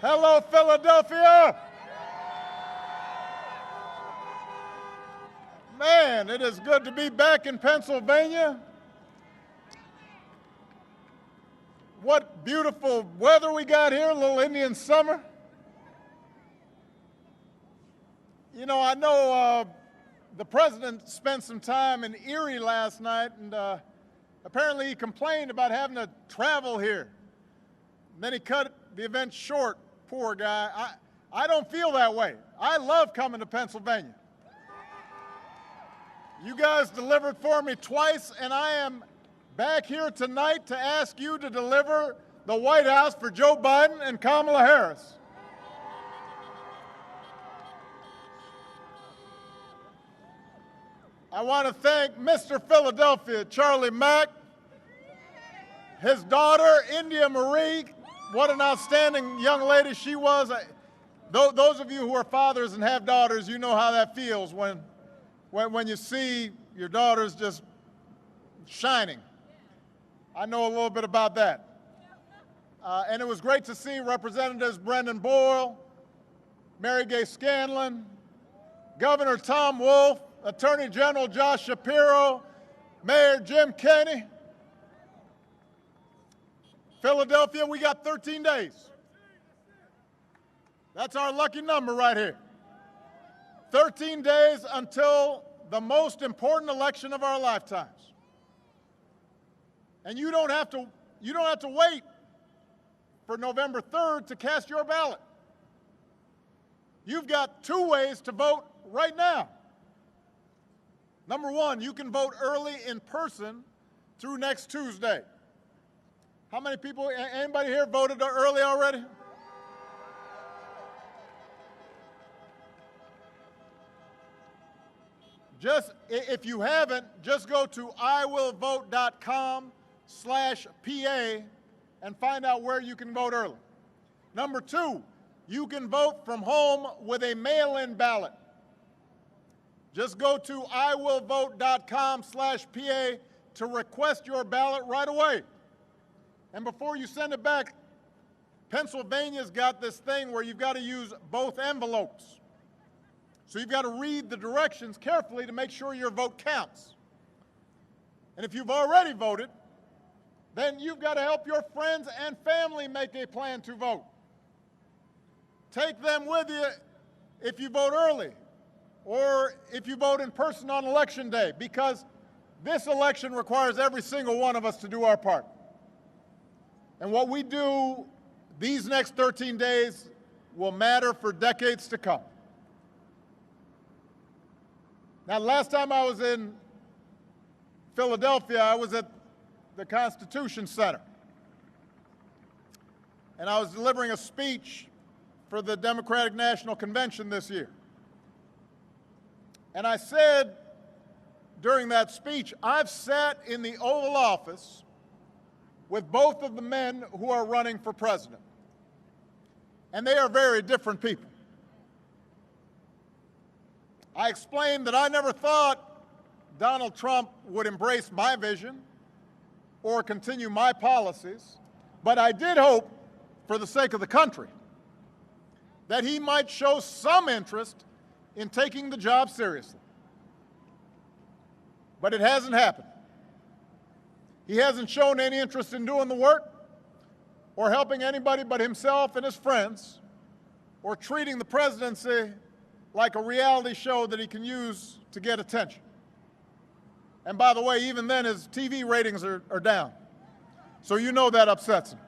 Hello, Philadelphia. Man, it is good to be back in Pennsylvania. What beautiful weather we got here, a little Indian summer. You know, I know the president spent some time in Erie last night, and apparently he complained about having to travel here. And then he cut the event short, poor guy. I don't feel that way. I love coming to Pennsylvania. You guys delivered for me twice, and I am back here tonight to ask you to deliver the White House for Joe Biden and Kamala Harris. I want to thank Mr. Philadelphia, Charlie Mack, his daughter, India Marie. What an outstanding young lady she was. Those of you who are fathers and have daughters, you know how that feels when you see your daughters just shining. I know a little bit about that. And it was great to see Representatives Brendan Boyle, Mary Gay Scanlon, Governor Tom Wolf, Attorney General Josh Shapiro, Mayor Jim Kenney. Philadelphia, we got 13 days. That's our lucky number right here. 13 days until the most important election of our lifetimes. And you don't have to wait for November 3rd to cast your ballot. You've got two ways to vote right now. Number one, you can vote early in person through next Tuesday. How many people, anybody here voted early already? If you haven't, just go to iwillvote.com/PA and find out where you can vote early. Number two, you can vote from home with a mail-in ballot. Just go to iwillvote.com/PA to request your ballot right away. And before you send it back, Pennsylvania's got this thing where you've got to use both envelopes. So you've got to read the directions carefully to make sure your vote counts. And if you've already voted, then you've got to help your friends and family make a plan to vote. Take them with you if you vote early or if you vote in person on Election Day, because this election requires every single one of us to do our part. And what we do these next 13 days will matter for decades to come. Now, last time I was in Philadelphia, I was at the Constitution Center. And I was delivering a speech for the Democratic National Convention this year. And I said during that speech, I've sat in the Oval Office with both of the men who are running for president. And they are very different people. I explained that I never thought Donald Trump would embrace my vision or continue my policies, but I did hope, for the sake of the country, that he might show some interest in taking the job seriously. But it hasn't happened. He hasn't shown any interest in doing the work or helping anybody but himself and his friends or treating the presidency like a reality show that he can use to get attention. And by the way, even then his TV ratings are down. So you know that upsets him.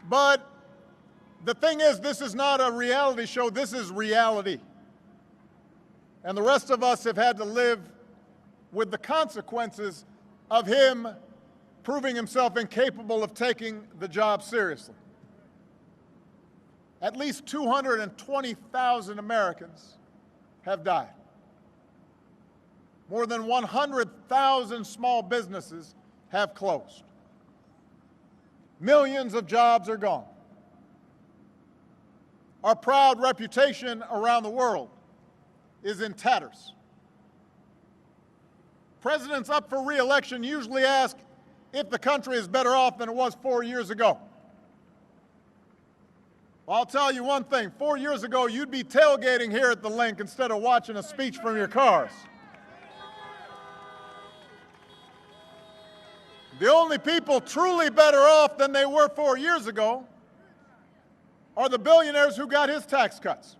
But the thing is, this is not a reality show, this is reality. And the rest of us have had to live with the consequences of him proving himself incapable of taking the job seriously. At least 220,000 Americans have died. More than 100,000 small businesses have closed. Millions of jobs are gone. Our proud reputation around the world is in tatters. Presidents up for re-election usually ask, if the country is better off than it was 4 years ago? Well, I'll tell you one thing. 4 years ago, you'd be tailgating here at the link instead of watching a speech from your cars. The only people truly better off than they were 4 years ago are the billionaires who got his tax cuts.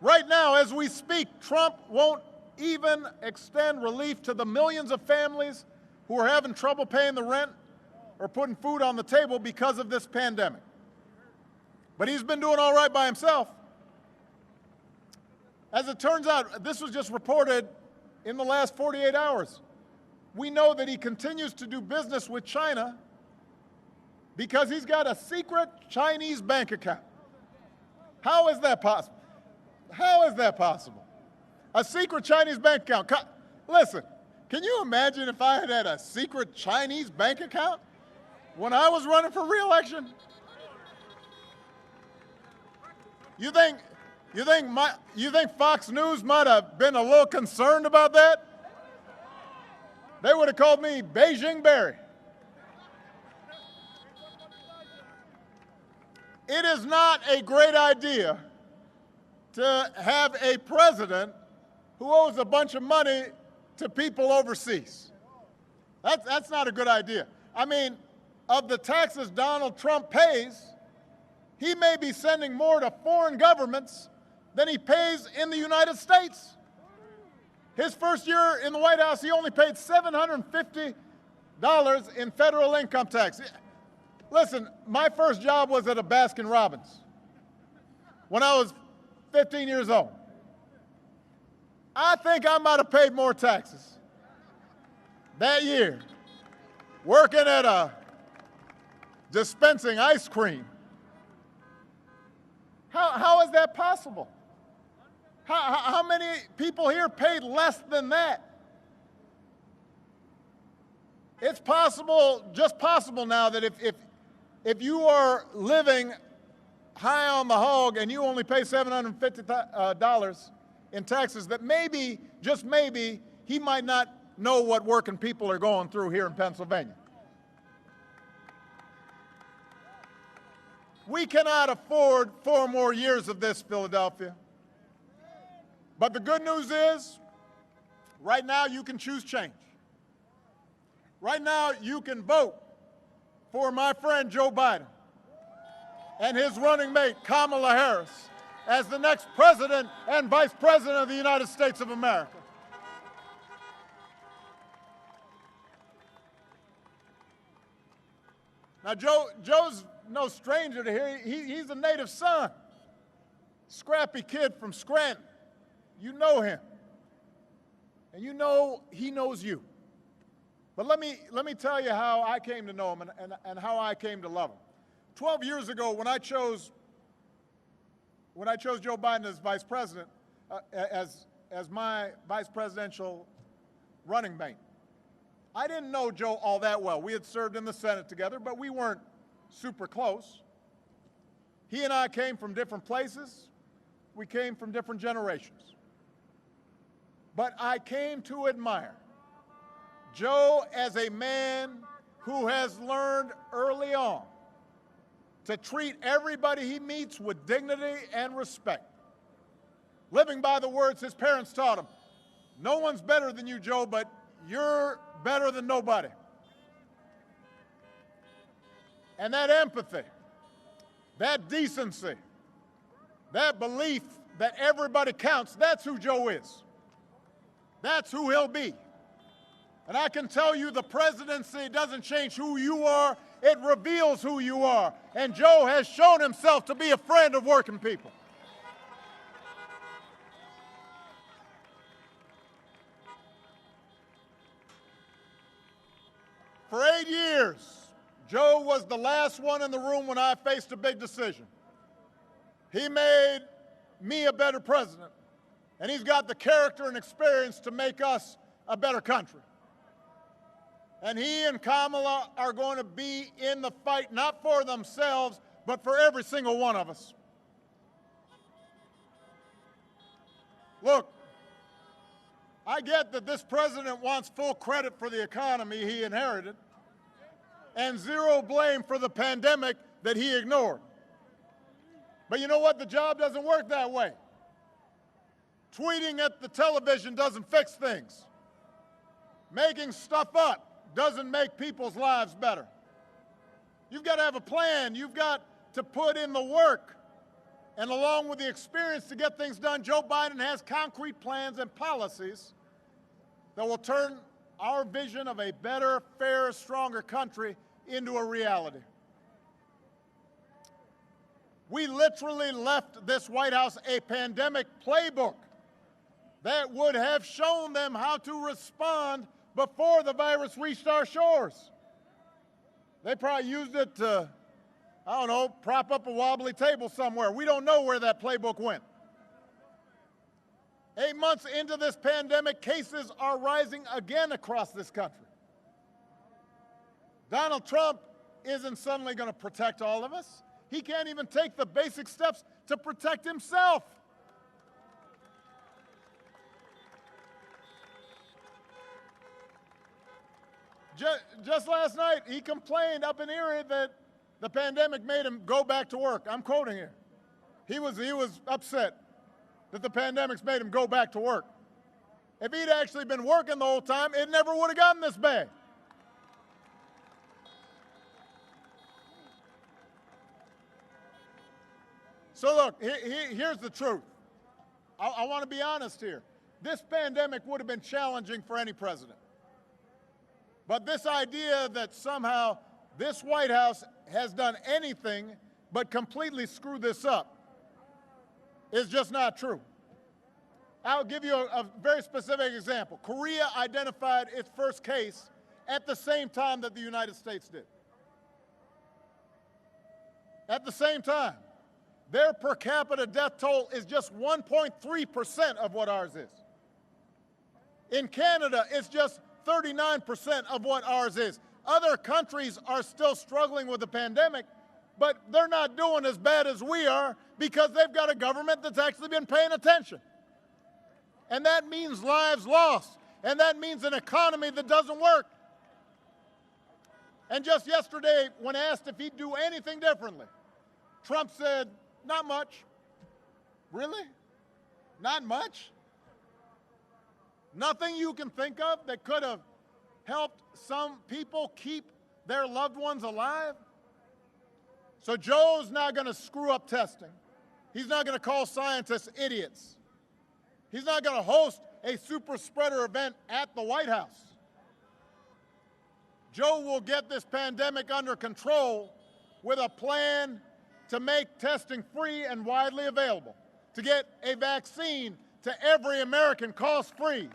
Right now, as we speak, Trump won't even extend relief to the millions of families who are having trouble paying the rent or putting food on the table because of this pandemic. But he's been doing all right by himself. As it turns out, this was just reported in the last 48 hours. We know that he continues to do business with China because he's got a secret Chinese bank account. How is that possible? How is that possible? A secret Chinese bank account. Listen, can you imagine if I had a secret Chinese bank account when I was running for re-election? You think Fox News might have been a little concerned about that? They would have called me Beijing Barry. It is not a great idea to have a president who owes a bunch of money to people overseas. That's not a good idea. I mean, of the taxes Donald Trump pays, he may be sending more to foreign governments than he pays in the United States. His first year in the White House, he only paid $750 in federal income tax. Listen, my first job was at a Baskin-Robbins when I was 15 years old. I think I might have paid more taxes that year working at a dispensing ice cream. How is that possible? How many people here paid less than that? It's possible, just possible now, that if you are living high on the hog and you only pay $750 in taxes, that maybe, just maybe, he might not know what working people are going through here in Pennsylvania. We cannot afford 4 more years of this, Philadelphia. But the good news is, right now you can choose change. Right now you can vote for my friend Joe Biden and his running mate Kamala Harris as the next president and vice president of the United States of America. Now, Joe's no stranger to here. He's a native son, scrappy kid from Scranton. You know him, and you know he knows you. But let me tell you how I came to know him and how I came to love him. 12 years ago, when I chose Joe Biden as vice president, as my vice presidential running mate, I didn't know Joe all that well. We had served in the Senate together, but we weren't super close. He and I came from different places. We came from different generations. But I came to admire Joe as a man who has learned early on to treat everybody he meets with dignity and respect, living by the words his parents taught him. No one's better than you, Joe, but you're better than nobody. And that empathy, that decency, that belief that everybody counts, that's who Joe is. That's who he'll be. And I can tell you the presidency doesn't change who you are, it reveals who you are. And Joe has shown himself to be a friend of working people. For 8 years, Joe was the last one in the room when I faced a big decision. He made me a better president, and he's got the character and experience to make us a better country. And he and Kamala are going to be in the fight, not for themselves, but for every single one of us. Look, I get that this president wants full credit for the economy he inherited and zero blame for the pandemic that he ignored. But you know what? The job doesn't work that way. Tweeting at the television doesn't fix things. Making stuff up doesn't make people's lives better. You've got to have a plan. You've got to put in the work. And along with the experience to get things done, Joe Biden has concrete plans and policies that will turn our vision of a better, fairer, stronger country into a reality. We literally left this White House a pandemic playbook that would have shown them how to respond before the virus reached our shores. They probably used it to, I don't know, prop up a wobbly table somewhere. We don't know where that playbook went. 8 months into this pandemic, cases are rising again across this country. Donald Trump isn't suddenly going to protect all of us. He can't even take the basic steps to protect himself. Just last night, he complained up in Erie that the pandemic made him go back to work. I'm quoting here. He was upset that the pandemic's made him go back to work. If he'd actually been working the whole time, it never would have gotten this bad. So look, here's the truth. I want to be honest here. This pandemic would have been challenging for any president. But this idea that somehow this White House has done anything but completely screw this up is just not true. I'll give you a very specific example. Korea identified its first case at the same time that the United States did. At the same time. Their per capita death toll is just 1.3% of what ours is. In Canada, it's just 39% of what ours is. Other countries are still struggling with the pandemic, but they're not doing as bad as we are because they've got a government that's actually been paying attention. And that means lives lost, and that means an economy that doesn't work. And just yesterday, when asked if he'd do anything differently, Trump said, "Not much." Really? Not much? Nothing you can think of that could have helped some people keep their loved ones alive? So Joe's not going to screw up testing. He's not going to call scientists idiots. He's not going to host a super spreader event at the White House. Joe will get this pandemic under control with a plan to make testing free and widely available, to get a vaccine to every American cost-free,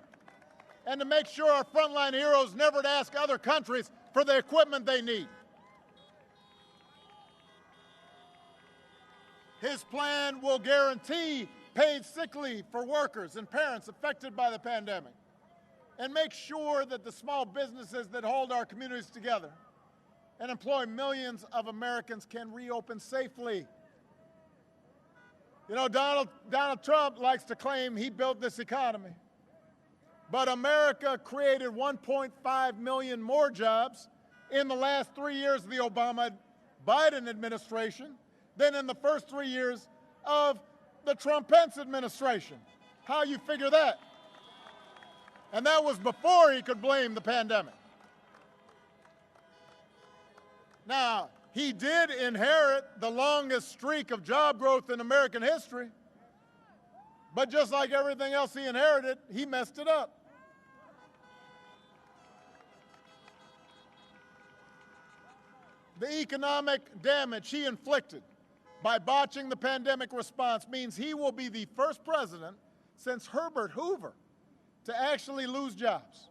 and to make sure our frontline heroes never to ask other countries for the equipment they need. His plan will guarantee paid sick leave for workers and parents affected by the pandemic, and make sure that the small businesses that hold our communities together and employ millions of Americans can reopen safely. You know, Donald Trump likes to claim he built this economy, but America created 1.5 million more jobs in the last 3 years of the Obama-Biden administration than in the first 3 years of the Trump-Pence administration. How you figure that? And that was before he could blame the pandemic. Now, he did inherit the longest streak of job growth in American history, but just like everything else he inherited, he messed it up. The economic damage he inflicted by botching the pandemic response means he will be the first president since Herbert Hoover to actually lose jobs.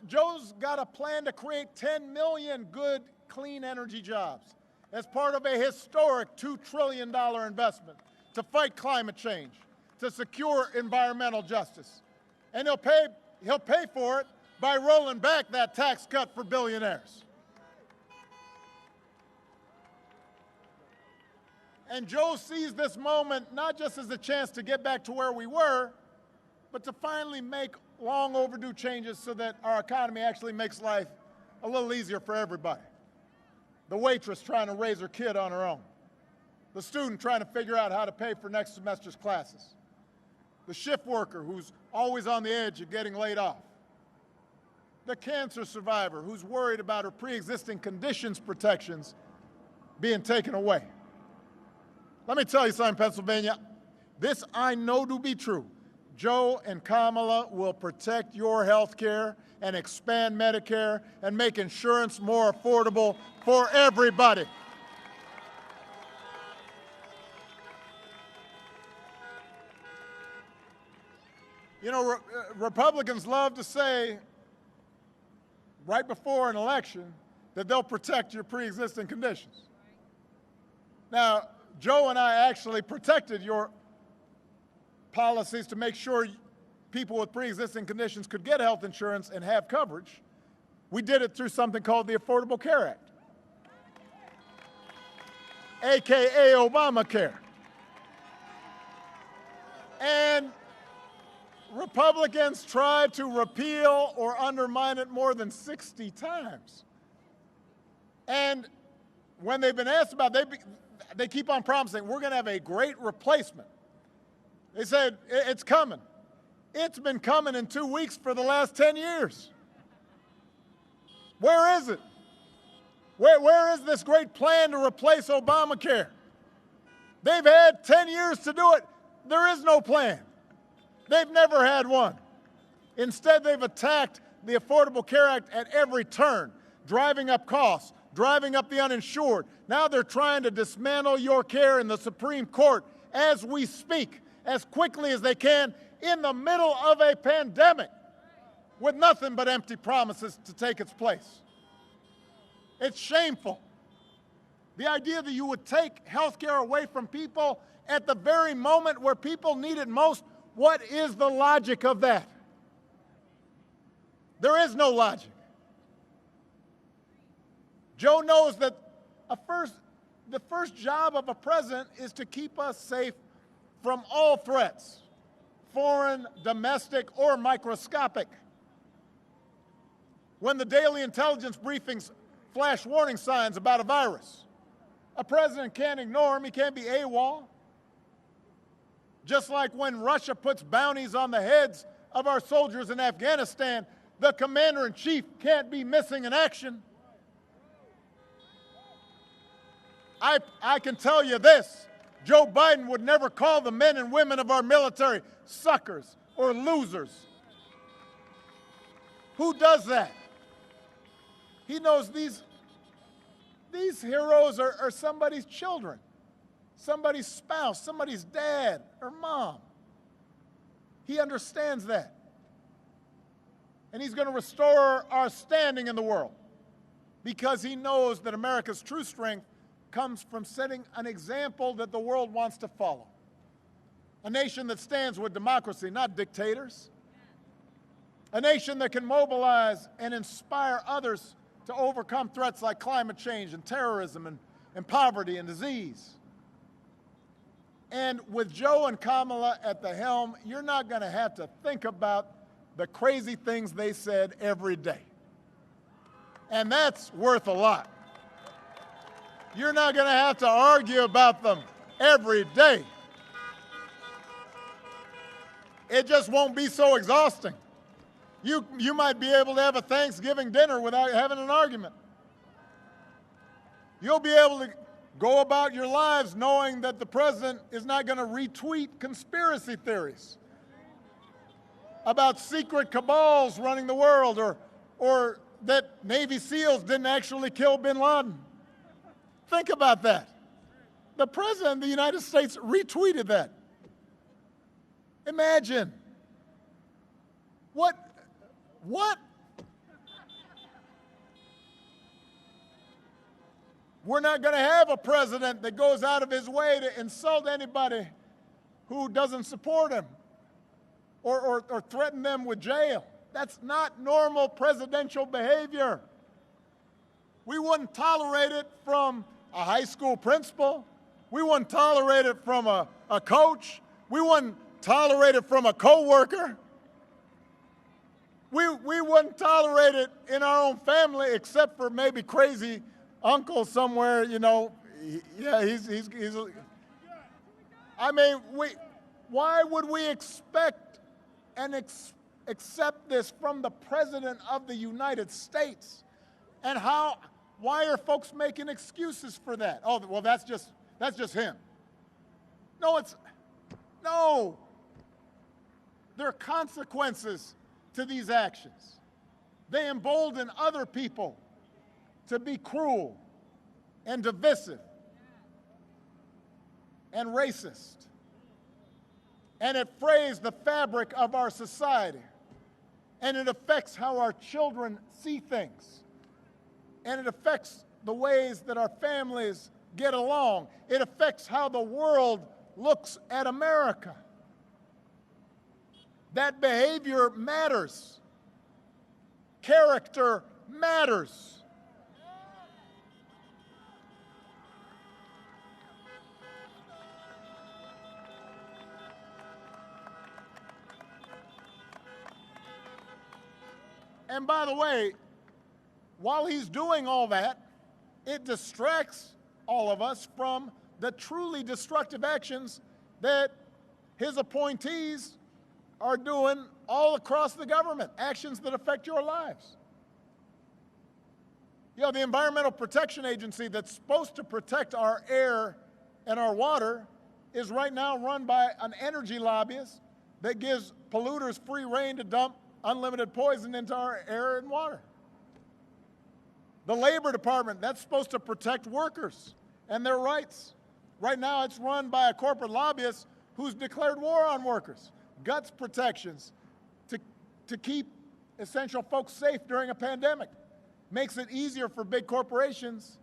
Joe's got a plan to create 10 million good, clean energy jobs as part of a historic $2 trillion investment to fight climate change, to secure environmental justice. And he'll pay for it by rolling back that tax cut for billionaires. And Joe sees this moment not just as a chance to get back to where we were, but to finally make long overdue changes so that our economy actually makes life a little easier for everybody. The waitress trying to raise her kid on her own. The student trying to figure out how to pay for next semester's classes. The shift worker who's always on the edge of getting laid off. The cancer survivor who's worried about her pre-existing conditions protections being taken away. Let me tell you something, Pennsylvania. This I know to be true. Joe and Kamala will protect your health care and expand Medicare and make insurance more affordable for everybody. You know, Republicans love to say right before an election that they'll protect your pre-existing conditions. Now, Joe and I actually protected your policies to make sure people with pre-existing conditions could get health insurance and have coverage. We did it through something called the Affordable Care Act, AKA Obamacare. And Republicans tried to repeal or undermine it more than 60 times. And when they've been asked about it, they keep on promising, we're going to have a great replacement. They said, it's coming. It's been coming in 2 weeks for the last 10 years. Where is it? Where is this great plan to replace Obamacare? They've had 10 years to do it. There is no plan. They've never had one. Instead, they've attacked the Affordable Care Act at every turn, driving up costs, driving up the uninsured. Now they're trying to dismantle your care in the Supreme Court as we speak, as quickly as they can, in the middle of a pandemic, with nothing but empty promises to take its place. It's shameful. The idea that you would take health care away from people at the very moment where people need it most, what is the logic of that? There is no logic. Joe knows that the first job of a president is to keep us safe from all threats, foreign, domestic, or microscopic. When the daily intelligence briefings flash warning signs about a virus, a president can't ignore them. He can't be AWOL. Just like when Russia puts bounties on the heads of our soldiers in Afghanistan, the commander-in-chief can't be missing in action. I can tell you this, Joe Biden would never call the men and women of our military suckers or losers. Who does that? He knows these heroes are somebody's children, somebody's spouse, somebody's dad or mom. He understands that. And he's going to restore our standing in the world because he knows that America's true strength comes from setting an example that the world wants to follow. A nation that stands with democracy, not dictators. A nation that can mobilize and inspire others to overcome threats like climate change and terrorism and poverty and disease. And with Joe and Kamala at the helm, you're not going to have to think about the crazy things they said every day. And that's worth a lot. You're not going to have to argue about them every day. It just won't be so exhausting. You might be able to have a Thanksgiving dinner without having an argument. You'll be able to go about your lives knowing that the president is not going to retweet conspiracy theories about secret cabals running the world or that Navy SEALs didn't actually kill bin Laden. Think about that. The President of the United States retweeted that. Imagine. What? We're not going to have a president that goes out of his way to insult anybody who doesn't support him or threaten them with jail. That's not normal presidential behavior. We wouldn't tolerate it from a high school principal. We wouldn't tolerate it from a coach. We wouldn't tolerate it from a coworker. We wouldn't tolerate it in our own family, except for maybe crazy uncle somewhere, you know. Yeah, he's I mean, why would we expect and accept this from the President of the United States? And why are folks making excuses for that? Oh, well, that's just him. No. There are consequences to these actions. They embolden other people to be cruel and divisive and racist. And it frays the fabric of our society. And it affects how our children see things. And it affects the ways that our families get along. It affects how the world looks at America. That behavior matters. Character matters. And by the way, while he's doing all that, it distracts all of us from the truly destructive actions that his appointees are doing all across the government, actions that affect your lives. You know, the Environmental Protection Agency that's supposed to protect our air and our water is right now run by an energy lobbyist that gives polluters free rein to dump unlimited poison into our air and water. The Labor Department, that's supposed to protect workers and their rights. Right now, it's run by a corporate lobbyist who's declared war on workers. Guts protections to keep essential folks safe during a pandemic. Makes it easier for big corporations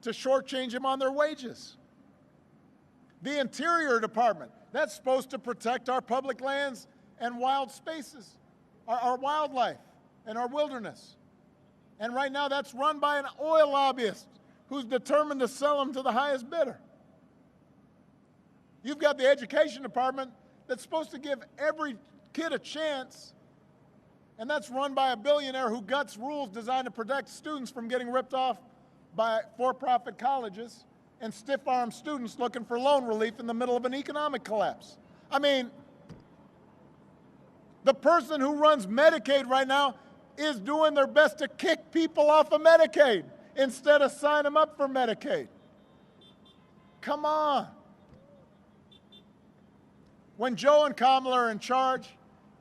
to shortchange them on their wages. The Interior Department, that's supposed to protect our public lands and wild spaces, our wildlife and our wilderness. And right now that's run by an oil lobbyist who's determined to sell them to the highest bidder. You've got the Education Department that's supposed to give every kid a chance, and that's run by a billionaire who guts rules designed to protect students from getting ripped off by for-profit colleges and stiff-arm students looking for loan relief in the middle of an economic collapse. I mean, the person who runs Medicaid right now is doing their best to kick people off of Medicaid instead of sign them up for Medicaid. Come on. When Joe and Kamala are in charge,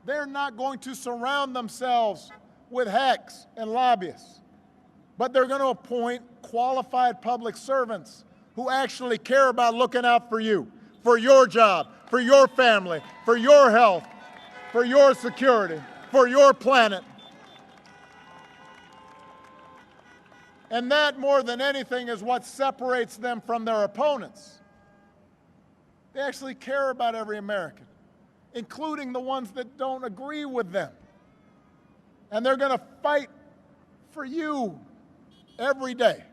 they're not going to surround themselves with hacks and lobbyists, but they're going to appoint qualified public servants who actually care about looking out for you, for your job, for your family, for your health, for your security, for your planet. And that, more than anything, is what separates them from their opponents. They actually care about every American, including the ones that don't agree with them. And they're going to fight for you every day.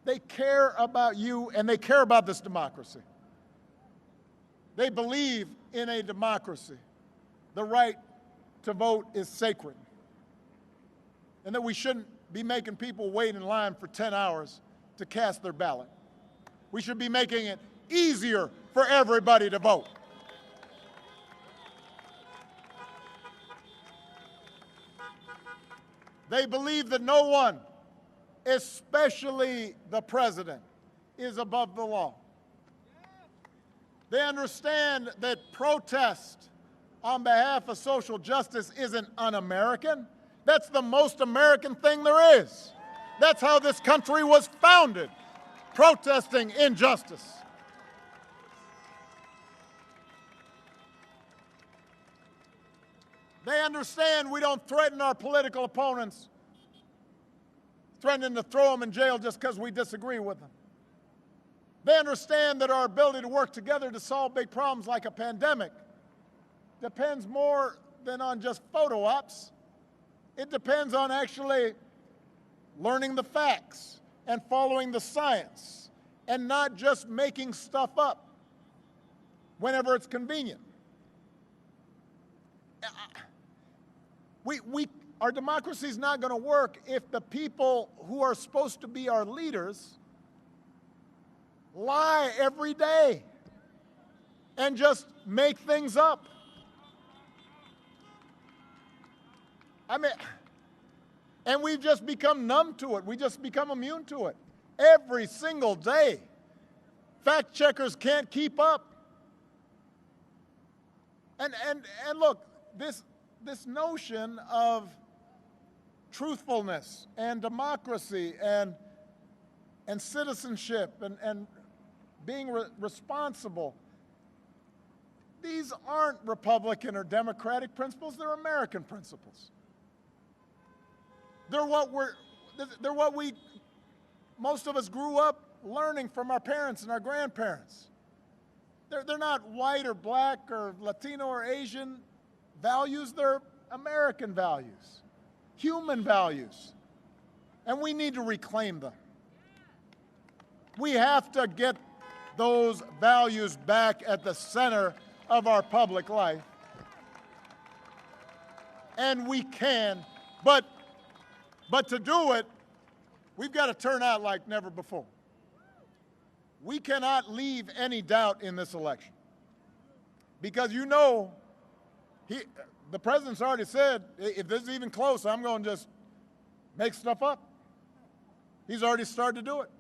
They care about you, and they care about this democracy. They believe in a democracy. The right to vote is sacred, and that we shouldn't be making people wait in line for 10 hours to cast their ballot. We should be making it easier for everybody to vote. They believe that no one, especially the president, is above the law. They understand that protest on behalf of social justice isn't un-American. That's the most American thing there is. That's how this country was founded, protesting injustice. They understand we don't threaten our political opponents, threatening to throw them in jail just because we disagree with them. They understand that our ability to work together to solve big problems like a pandemic depends more than on just photo ops. It depends on actually learning the facts and following the science and not just making stuff up whenever it's convenient. Our democracy is not going to work if the people who are supposed to be our leaders lie every day and just make things up. I mean, and we've just become numb to it. We just become immune to it. Every single day, fact checkers can't keep up. And look, this notion of truthfulness and democracy and citizenship and being responsible, these aren't Republican or Democratic principles, they're American principles. They're what most of us grew up learning from our parents and our grandparents. They're not white or black or Latino or Asian values, they're American values, human values. And we need to reclaim them. We have to get those values back at the center of our public life. And we can, but to do it, we've got to turn out like never before. We cannot leave any doubt in this election. Because you know, the president's already said, if this is even close, I'm going to just make stuff up. He's already started to do it.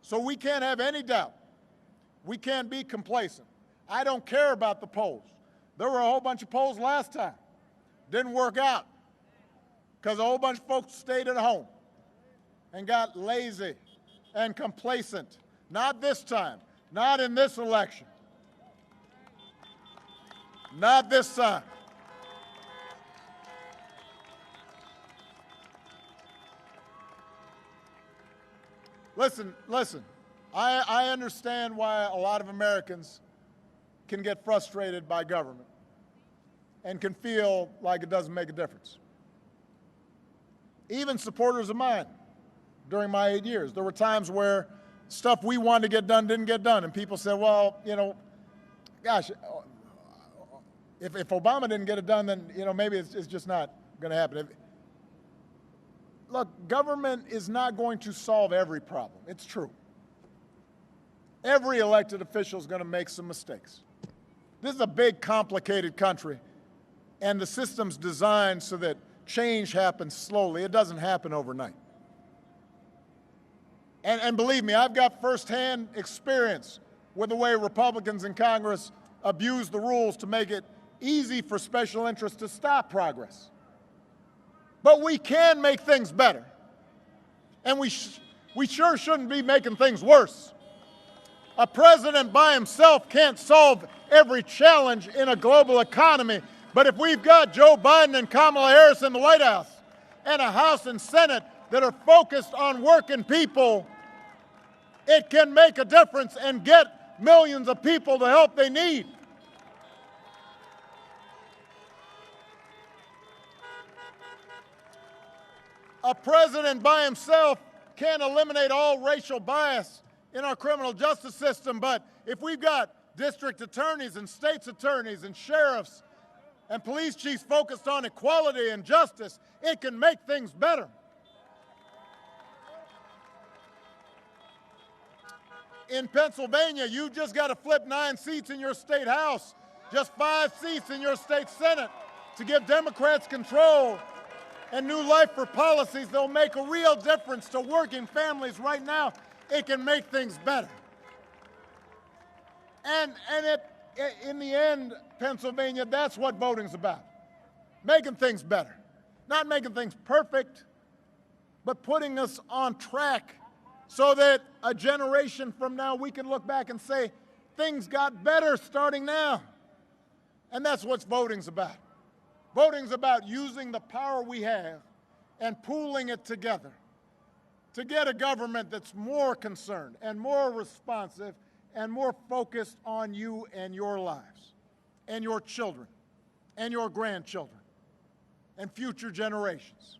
So we can't have any doubt. We can't be complacent. I don't care about the polls. There were a whole bunch of polls last time. Didn't work out because a whole bunch of folks stayed at home and got lazy and complacent. Not this time. Not in this election. Not this time. Listen. I understand why a lot of Americans can get frustrated by government and can feel like it doesn't make a difference. Even supporters of mine, during my 8 years, there were times where stuff we wanted to get done didn't get done, and people said, well, you know, gosh, if Obama didn't get it done, then, you know, maybe it's just not going to happen. Look, government is not going to solve every problem. It's true. Every elected official is going to make some mistakes. This is a big, complicated country, and the system's designed so that change happens slowly. It doesn't happen overnight. And believe me, I've got firsthand experience with the way Republicans in Congress abuse the rules to make it easy for special interests to stop progress. But we can make things better. And we sure shouldn't be making things worse. A president by himself can't solve every challenge in a global economy. But if we've got Joe Biden and Kamala Harris in the White House and a House and Senate that are focused on working people, it can make a difference and get millions of people the help they need. A president by himself can't eliminate all racial bias in our criminal justice system, but if we've got district attorneys and state's attorneys and sheriffs and police chiefs focused on equality and justice, it can make things better. In Pennsylvania, you just got to flip 9 seats in your state house, just 5 seats in your state senate to give Democrats control and new life for policies that will make a real difference to working families right now. It can make things better. And in the end, Pennsylvania, that's what voting's about. Making things better. Not making things perfect, but putting us on track so that a generation from now we can look back and say, things got better starting now. And that's what voting's about. Voting's about using the power we have and pooling it together to get a government that's more concerned and more responsive and more focused on you and your lives and your children and your grandchildren and future generations.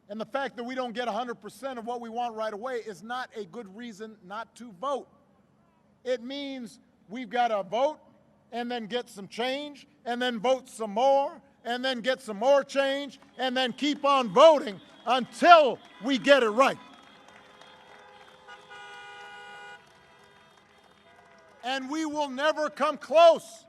And the fact that we don't get 100% of what we want right away is not a good reason not to vote. It means we've got to vote and then get some change and then vote some more and then get some more change, and then keep on voting until we get it right. And we will never come close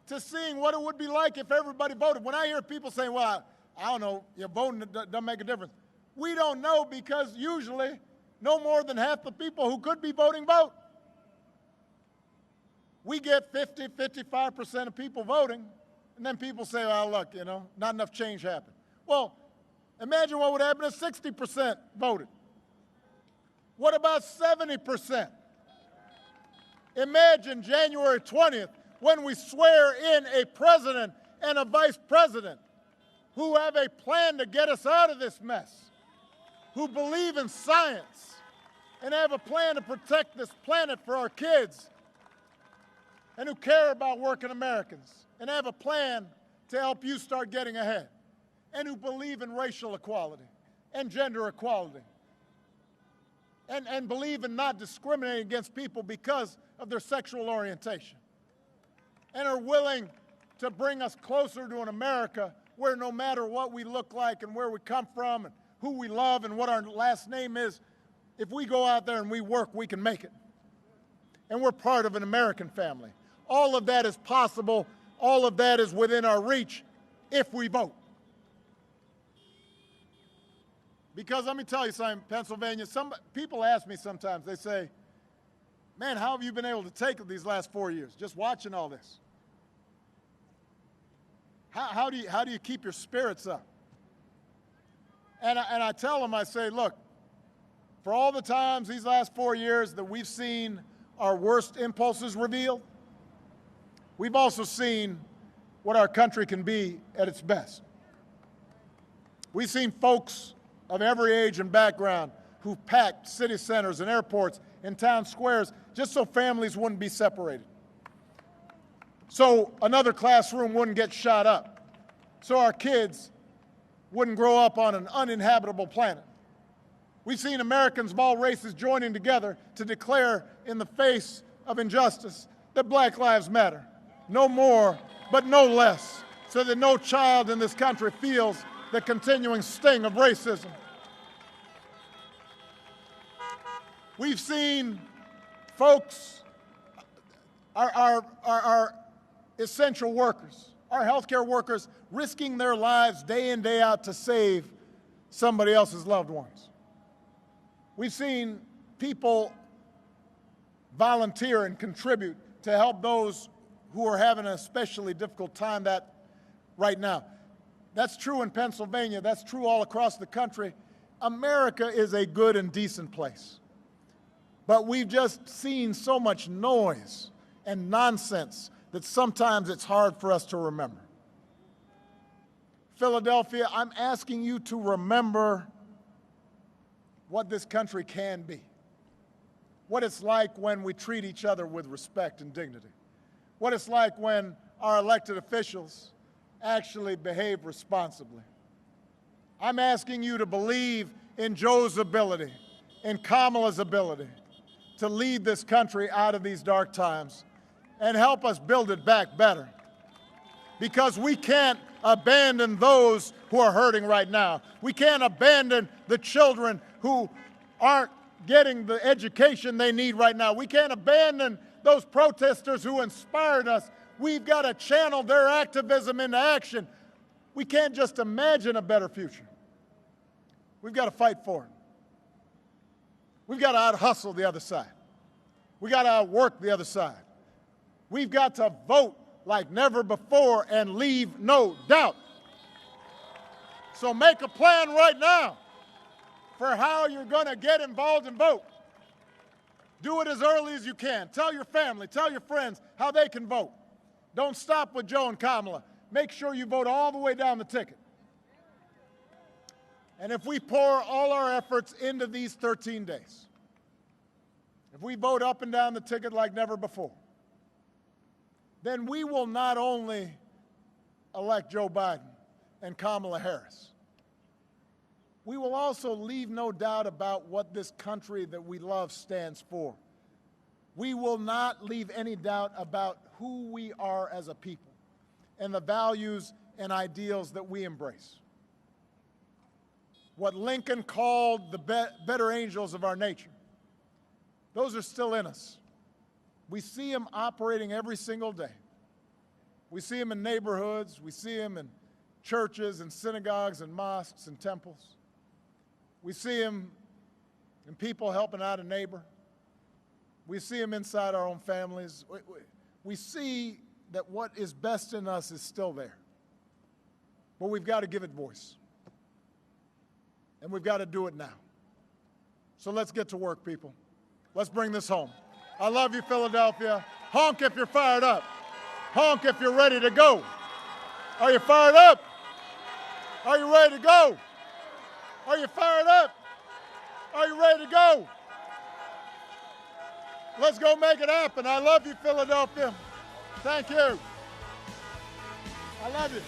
to seeing what it would be like if everybody voted. When I hear people saying, well, I don't know, voting doesn't make a difference. We don't know because usually no more than half the people who could be voting vote. We get 50, 55% of people voting, and then people say, well, look, not enough change happened. Well, imagine what would happen if 60% voted. What about 70%? Imagine January 20th when we swear in a president and a vice president who have a plan to get us out of this mess, who believe in science and have a plan to protect this planet for our kids, and who care about working Americans and have a plan to help you start getting ahead, and who believe in racial equality and gender equality, and believe in not discriminating against people because of their sexual orientation, and are willing to bring us closer to an America where no matter what we look like and where we come from and who we love and what our last name is, if we go out there and we work, we can make it. And we're part of an American family. All of that is possible. All of that is within our reach if we vote. Because let me tell you something, Pennsylvania, people ask me sometimes, they say, man, how have you been able to take it these last 4 years, just watching all this? How do you keep your spirits up? And I tell them, I say, look, for all the times these last 4 years that we've seen our worst impulses revealed, we've also seen what our country can be at its best. We've seen folks of every age and background who've packed city centers and airports and town squares just so families wouldn't be separated, so another classroom wouldn't get shot up, so our kids wouldn't grow up on an uninhabitable planet. We've seen Americans of all races joining together to declare in the face of injustice that Black Lives Matter, no more but no less, so that no child in this country feels the continuing sting of racism. We've seen folks, our essential workers, our healthcare workers, risking their lives day in, day out to save somebody else's loved ones. We've seen people volunteer and contribute to help those who are having an especially difficult time right now. That's true in Pennsylvania. That's true all across the country. America is a good and decent place. But we've just seen so much noise and nonsense that sometimes it's hard for us to remember. Philadelphia, I'm asking you to remember what this country can be, what it's like when we treat each other with respect and dignity, what it's like when our elected officials actually behave responsibly. I'm asking you to believe in Joe's ability, in Kamala's ability to lead this country out of these dark times and help us build it back better. Because we can't abandon those who are hurting right now. We can't abandon the children who aren't getting the education they need right now. We can't abandon those protesters who inspired us. We've got to channel their activism into action. We can't just imagine a better future. We've got to fight for it. We've got to out-hustle the other side. We've got to outwork the other side. We've got to vote like never before and leave no doubt. So make a plan right now for how you're going to get involved and vote. Do it as early as you can. Tell your family, tell your friends how they can vote. Don't stop with Joe and Kamala. Make sure you vote all the way down the ticket. And if we pour all our efforts into these 13 days, if we vote up and down the ticket like never before, then we will not only elect Joe Biden and Kamala Harris, we will also leave no doubt about what this country that we love stands for. We will not leave any doubt about who we are as a people and the values and ideals that we embrace. What Lincoln called the better angels of our nature, those are still in us. We see them operating every single day. We see them in neighborhoods. We see them in churches and synagogues and mosques and temples. We see them in people helping out a neighbor. We see them inside our own families. We see that what is best in us is still there. But we've got to give it voice. And we've got to do it now. So let's get to work, people. Let's bring this home. I love you, Philadelphia. Honk if you're fired up. Honk if you're ready to go. Are you fired up? Are you ready to go? Are you fired up? Are you ready to go? Let's go make it happen. I love you, Philadelphia. Thank you. I love you.